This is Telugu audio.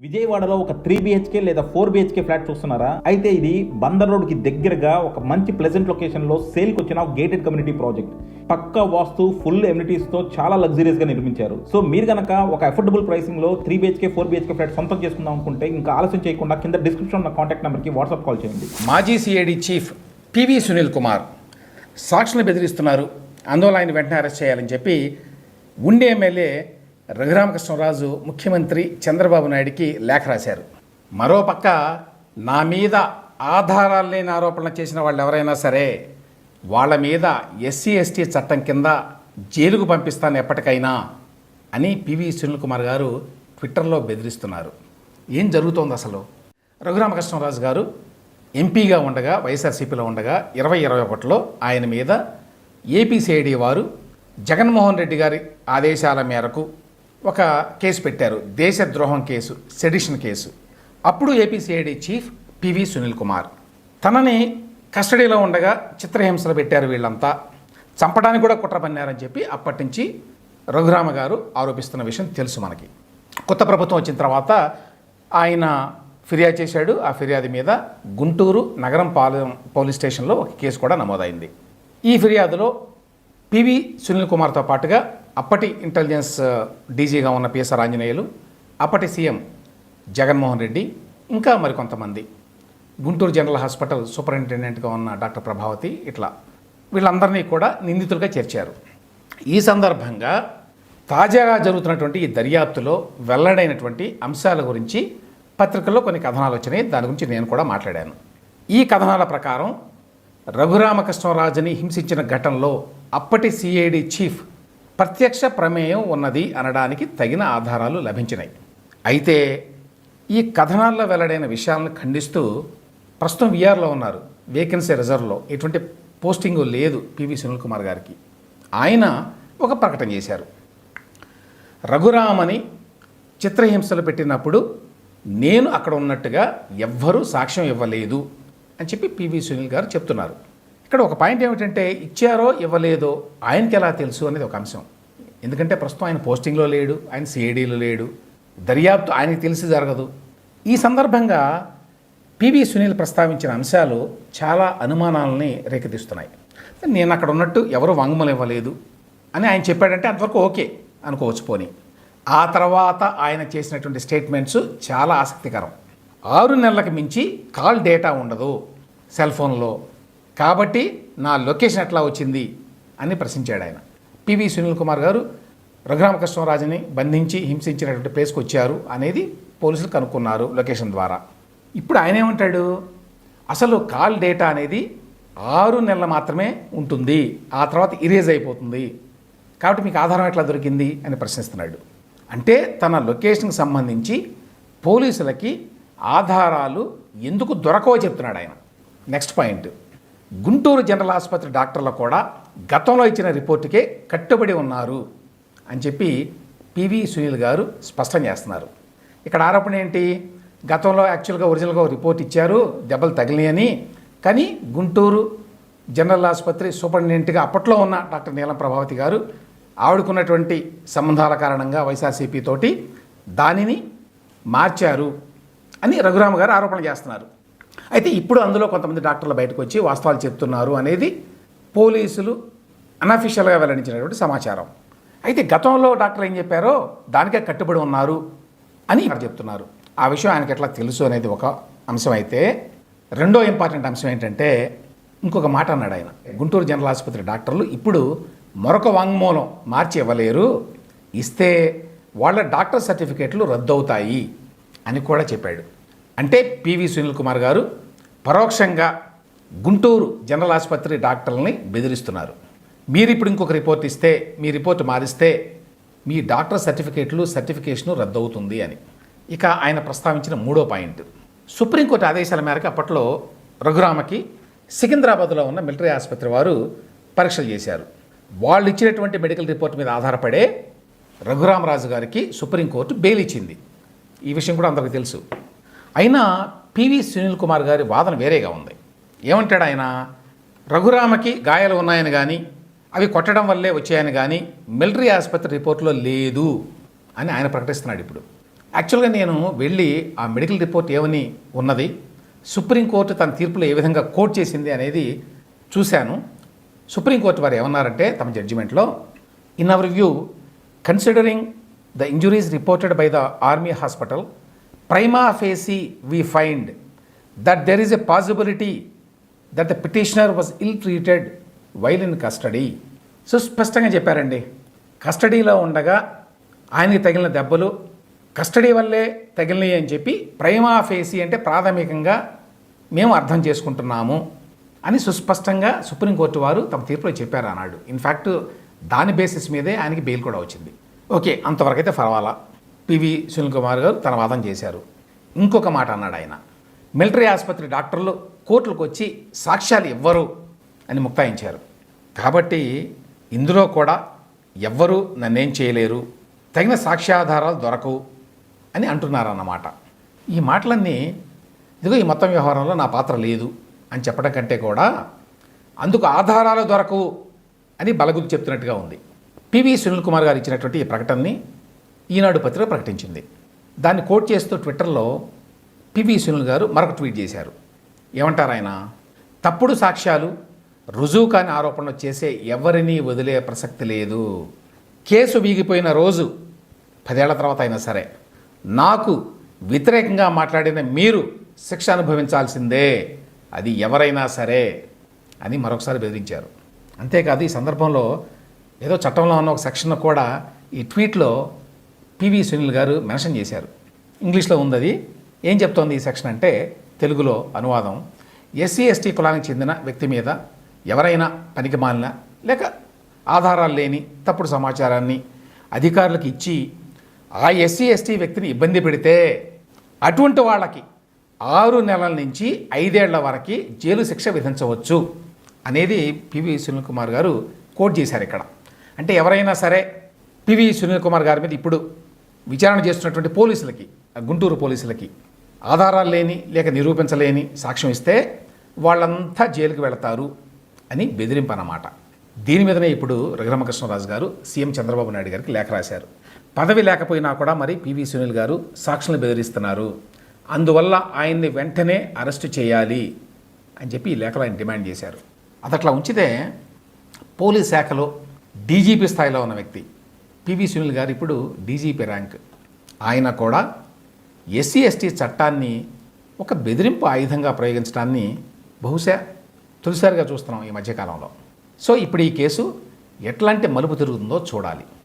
విజయవాడలో ఒక 3 BHK లేదా 4 BHK ఫ్లాట్ చూస్తున్నారా? అయితే ఇది బందర్ రోడ్ కి దగ్గరగా ఒక మంచి ప్లెజెంట్ లొకేషన్ లో సేల్ కి వచ్చిన గేటెడ్ కమ్యూనిటీ ప్రాజెక్ట్. పక్కా వాస్తు, ఫుల్ ఎమ్యూనిటీస్ తో చాలా లగ్జరీస్ గా నిర్మించారు. సో మీరు గనక ఒక అఫోర్డబుల్ ప్రైసింగ్ లో 3 BHK 4 BHK ఫ్లాట్ సొంతం చేసుకుందాం అనుకుంటే ఇంకా ఆలస్యం చేయకుండా కింద డిస్క్రిప్షన్ ఉన్న కాంటాక్ట్ నెంబర్ కి వాట్సాప్ కాల్ చేయండి. మాజీ సిఐడి చీఫ్ పివి సునీల్ కుమార్ సాక్షులను బెదిరిస్తున్నారు, అందువల్ల ఆయన వెంటనే అరెస్ట్ చేయాలని చెప్పి ఉండే ఎమ్మెల్యే రఘురామకృష్ణరాజు ముఖ్యమంత్రి చంద్రబాబు నాయుడికి లేఖ రాశారు. మరోపక్క నా మీద ఆధారాలు లేని ఆరోపణలు చేసిన వాళ్ళు ఎవరైనా సరే వాళ్ళ మీద SC/ST చట్టం కింద జైలుకు పంపిస్తాను ఎప్పటికైనా అని పివి సునీల్ కుమార్ గారు ట్విట్టర్లో బెదిరిస్తున్నారు. ఏం జరుగుతోంది అసలు? రఘురామకృష్ణరాజు గారు ఎంపీగా ఉండగా, వైఎస్ఆర్సీపీలో ఉండగా 2021లో ఆయన మీద ఏపీసీఐడి వారు జగన్మోహన్ రెడ్డి గారి ఆదేశాల మేరకు ఒక కేసు పెట్టారు, దేశద్రోహం కేసు, సెడిషన్ కేసు. అప్పుడు ఏపీసీఐడి చీఫ్ పివి సునీల్ కుమార్ తనని కస్టడీలో ఉండగా చిత్రహింసలు పెట్టారు, వీళ్ళంతా చంపడానికి కూడా కుట్ర పన్నారని చెప్పి అప్పటి నుంచి రఘురామ గారు ఆరోపిస్తున్న విషయం తెలుసు మనకి. కొత్త ప్రభుత్వం వచ్చిన తర్వాత ఆయన ఫిర్యాదు చేశాడు. ఆ ఫిర్యాదు మీద గుంటూరు నగరం పోలీస్ స్టేషన్లో ఒక కేసు కూడా నమోదైంది. ఈ ఫిర్యాదులో పివి సునీల్ కుమార్తో పాటుగా అప్పటి ఇంటెలిజెన్స్ డీజీగా ఉన్న పిఎస్ఆర్ ఆంజనేయులు, అప్పటి సీఎం జగన్మోహన్ రెడ్డి, ఇంకా మరికొంతమంది, గుంటూరు జనరల్ హాస్పిటల్ సూపరింటెండెంట్గా ఉన్న డాక్టర్ ప్రభావతి, ఇట్లా వీళ్ళందరినీ కూడా నిందితులుగా చేర్చారు. ఈ సందర్భంగా తాజాగా జరుగుతున్నటువంటి ఈ దర్యాప్తులో వెల్లడైనటువంటి అంశాల గురించి పత్రికల్లో కొన్ని కథనాలు వచ్చినాయి. దాని గురించి నేను కూడా మాట్లాడాను. ఈ కథనాల ప్రకారం రఘురామకృష్ణరాజుని హింసించిన ఘటనలో అప్పటి సిఐడి చీఫ్ ప్రత్యక్ష ప్రమేయం ఉన్నది అనడానికి తగిన ఆధారాలు లభించినాయి. అయితే ఈ కథనాల్లో వెల్లడైన విషయాలను ఖండిస్తూ ప్రస్తుతం విఆర్లో ఉన్నారు, వేకెన్సీ రిజర్వ్లో, ఎటువంటి పోస్టింగు లేదు పివి సునీల్ కుమార్ గారికి. ఆయన ఒక ప్రకటన చేశారు. రఘురామని చిత్రహింసలు పెట్టినప్పుడు నేను అక్కడ ఉన్నట్టుగా ఎవ్వరూ సాక్ష్యం ఇవ్వలేదు అని చెప్పి పివి సునీల్ గారు చెప్తున్నారు. ఇక్కడ ఒక పాయింట్ ఏమిటంటే, ఇచ్చారో ఇవ్వలేదో ఆయనకి ఎలా తెలుసు అనేది ఒక అంశం. ఎందుకంటే ప్రస్తుతం ఆయన పోస్టింగ్లో లేడు, ఆయన సిఐడీలో లేడు, దర్యాప్తు ఆయనకి తెలిసి జరగదు. ఈ సందర్భంగా పివి సునీల్ ప్రస్తావించిన అంశాలు చాలా అనుమానాలని రేకెత్తిస్తున్నాయి. నేను అక్కడ ఉన్నట్టు ఎవరు వాంగ్మూలం ఇవ్వలేదు అని ఆయన చెప్పాడంటే అంతవరకు ఓకే అనుకోవచ్చు. పోనీ ఆ తర్వాత ఆయన చేసినటువంటి స్టేట్మెంట్స్ చాలా ఆసక్తికరం. 6 నెలలకు మించి కాల్ డేటా ఉండదు సెల్ ఫోన్లో, కాబట్టి నా లొకేషన్ ఎట్లా వచ్చింది అని ప్రశ్నించాడు ఆయన. పివి సునీల్ కుమార్ గారు రఘురామకృష్ణరాజుని బంధించి హింసించినటువంటి ప్లేస్కి వచ్చారు అనేది పోలీసులు కనుక్కున్నారు లొకేషన్ ద్వారా. ఇప్పుడు ఆయన ఏమంటాడు, అసలు కాల్ డేటా అనేది 6 నెలలు మాత్రమే ఉంటుంది, ఆ తర్వాత ఇరేజ్ అయిపోతుంది, కాబట్టి మీకు ఆధారం ఎట్లా దొరికింది అని ప్రశ్నిస్తున్నాడు. అంటే తన లొకేషన్కి సంబంధించి పోలీసులకి ఆధారాలు ఎందుకు దొరకవో చెప్తున్నాడు ఆయన. నెక్స్ట్ పాయింట్, గుంటూరు జనరల్ ఆసుపత్రి డాక్టర్లు కూడా గతంలో ఇచ్చిన రిపోర్టుకే కట్టుబడి ఉన్నారు అని చెప్పి పివి సునీల్ గారు స్పష్టం చేస్తున్నారు. ఇక్కడ ఆరోపణ ఏంటి, గతంలో యాక్చువల్గా ఒరిజినల్గా రిపోర్ట్ ఇచ్చారు, దెబ్బలు తగిలినాయని, కానీ గుంటూరు జనరల్ ఆసుపత్రి సూపరింటెండెంట్గా అప్పట్లో ఉన్న డాక్టర్ నీలం ప్రభావతి గారు ఆవిడకున్నటువంటి సంబంధాల కారణంగా వైఎస్ఆర్సీపీ తోటి దానిని మార్చారు అని రఘురామ గారు ఆరోపణ చేస్తున్నారు. అయితే ఇప్పుడు అందులో కొంతమంది డాక్టర్లు బయటకు వచ్చి వాస్తవాలు చెప్తున్నారు అనేది పోలీసులు అనఫిషియల్గా వెల్లడించినటువంటి సమాచారం. అయితే గతంలో డాక్టర్లు ఏం చెప్పారో దానికే కట్టుబడి ఉన్నారు అని చెప్తున్నారు. ఆ విషయం ఆయనకి ఎట్లా తెలుసు అనేది ఒక అంశం. అయితే రెండో ఇంపార్టెంట్ అంశం ఏంటంటే, ఇంకొక మాట అన్నాడు ఆయన, గుంటూరు జనరల్ ఆసుపత్రి డాక్టర్లు ఇప్పుడు మరొక వాంగ్మూలం మార్చి ఇవ్వలేరు, ఇస్తే వాళ్ళ డాక్టర్ సర్టిఫికేట్లు రద్దవుతాయి అని కూడా చెప్పాడు. అంటే పివి సునీల్ కుమార్ గారు పరోక్షంగా గుంటూరు జనరల్ ఆసుపత్రి డాక్టర్లని బెదిరిస్తున్నారు. మీరు ఇప్పుడు ఇంకొక రిపోర్ట్ ఇస్తే, మీ రిపోర్ట్ మారిస్తే మీ డాక్టర్ సర్టిఫికేషను రద్దవుతుంది అని. ఇక ఆయన ప్రస్తావించిన మూడో పాయింట్, సుప్రీంకోర్టు ఆదేశాల మేరకు అప్పట్లో రఘురామకి సికింద్రాబాద్లో ఉన్న మిలిటరీ ఆసుపత్రి వారు పరీక్షలు చేశారు. వాళ్ళు ఇచ్చినటువంటి మెడికల్ రిపోర్ట్ మీద ఆధారపడే రఘురామరాజు గారికి సుప్రీంకోర్టు బెయిల్ ఇచ్చింది. ఈ విషయం కూడా అందరికీ తెలుసు. అయినా పివి సునీల్ కుమార్ గారి వాదన వేరేగా ఉంది. ఏమంటాడు ఆయన, రఘురామకి గాయాలు ఉన్నాయని కానీ, అవి కొట్టడం వల్లే వచ్చాయని కానీ మిలిటరీ ఆసుపత్రి రిపోర్ట్లో లేదు అని ఆయన ప్రకటిస్తున్నాడు ఇప్పుడు. యాక్చువల్గా నేను వెళ్ళి ఆ మెడికల్ రిపోర్ట్ ఏమని ఉన్నది, సుప్రీంకోర్టు తన తీర్పులో ఏ విధంగా కోట్ చేసింది అనేది చూశాను. సుప్రీంకోర్టు వారు ఏమన్నారంటే తమ జడ్జిమెంట్లో, in our view considering the injuries reported by the army hospital prima facie we find that there is a possibility that the petitioner was ill treated while in custody. సుస్పష్టంగా చెప్పారండి, కస్టడీలో ఉండగా ఆయనకి తగిలిన దెబ్బలు కస్టడీ వల్లే తగిలినాయి అని చెప్పి ప్రైమా ఫేసి అంటే ప్రాథమికంగా మేము అర్థం చేసుకుంటున్నాము అని సుస్పష్టంగా సుప్రీంకోర్టు వారు తమ తీర్పులో చెప్పారు అన్నాడు. ఇన్ఫ్యాక్ట్ దాని బేసిస్ మీదే ఆయనకి బెయిల్ కూడా వచ్చింది. ఓకే, అంతవరకు అయితే పర్వాలా. పివి సునీల్ కుమార్ గారు తన వాదన చేశారు. ఇంకొక మాట అన్నాడు ఆయన, మిలిటరీ ఆసుపత్రి డాక్టర్లు కోర్టులకు వచ్చి సాక్ష్యాలు ఇవ్వరు అని ముక్తాయించారు. కాబట్టి ఇందులో కూడా ఎవ్వరూ నన్నేం చేయలేరు, తగిన సాక్ష్యాధారాలు దొరకవు అని అంటున్నారన్నమాట. ఈ మాటలన్నీ ఇదిగో ఈ మొత్తం వ్యవహారంలో నా పాత్ర లేదు అని చెప్పడం కంటే కూడా అందుకు ఆధారాలు దొరకవు అని బలగుద్ది చెప్తున్నట్టుగా ఉంది. పివి సునీల్ కుమార్ గారు ఇచ్చినటువంటి ఈ ప్రకటనని ఈనాడు పత్రిక ప్రకటించింది. దాన్ని కోట్ చేస్తూ ట్విట్టర్లో పివి సునీల్ గారు మరొక ట్వీట్ చేశారు. ఏమంటారు ఆయన, తప్పుడు సాక్ష్యాలు రుజువు కాని ఆరోపణలు చేసే ఎవరినీ వదిలే ప్రసక్తి లేదు. కేసు వీగిపోయిన రోజు 10 ఏళ్ల తర్వాత అయినా సరే నాకు వ్యతిరేకంగా మాట్లాడిన మీరు శిక్ష అనుభవించాల్సిందే, అది ఎవరైనా సరే అని మరొకసారి బెదిరించారు. అంతేకాదు ఈ సందర్భంలో ఏదో చట్టంలో ఉన్న ఒక సెక్షన్ కూడా ఈ ట్వీట్లో పివి సునీల్ గారు మెన్షన్ చేశారు. ఇంగ్లీష్లో ఉంది అది. ఏం చెప్తోంది ఈ సెక్షన్ అంటే, తెలుగులో అనువాదం, ఎస్సీ ఎస్టీ కులానికి చెందిన వ్యక్తి మీద ఎవరైనా పనికిమాలిన లేక ఆధారాలు లేని తప్పుడు సమాచారాన్ని అధికారులకు ఇచ్చి ఆ ఎస్సీ ఎస్టీ వ్యక్తిని ఇబ్బంది పెడితే అటువంటి వాళ్ళకి 6 నెలల నుంచి 5 ఏళ్ల వరకు జైలు శిక్ష విధించవచ్చు అనేది పివి సునీల్ కుమార్ గారు కోట్ చేశారు ఇక్కడ. అంటే ఎవరైనా సరే పివి సునీల్ కుమార్ గారి మీద ఇప్పుడు విచారణ చేస్తున్నటువంటి పోలీసులకి, గుంటూరు పోలీసులకి ఆధారాలు లేని లేక నిరూపించలేని సాక్ష్యం ఇస్తే వాళ్ళంతా జైలుకి వెళతారు అని బెదిరింపు అన్నమాట. దీని మీదనే ఇప్పుడు రఘురామకృష్ణరాజు గారు సీఎం చంద్రబాబు నాయుడు గారికి లేఖ రాశారు. పదవి లేకపోయినా కూడా మరి పివి సునీల్ గారు సాక్షులను బెదిరిస్తున్నారు, అందువల్ల ఆయన్ని వెంటనే అరెస్టు చేయాలి అని చెప్పి ఈ లేఖలో ఆయన డిమాండ్ చేశారు. అదట్లా ఉంచితే పోలీస్ శాఖలో డీజీపీ స్థాయిలో ఉన్న వ్యక్తి పివి సునీల్ గారు ఇప్పుడు డీజీపీ ర్యాంక్. ఆయన కూడా ఎస్సీ ఎస్టీ చట్టాన్ని ఒక బెదిరింపు ఆయుధంగా ప్రయోగించడాన్ని బహుశా తొలిసారిగా చూస్తున్నాం ఈ మధ్యకాలంలో. సో ఇప్పుడు ఈ కేసు ఎట్లాంటి మలుపు తిరుగుతుందో చూడాలి.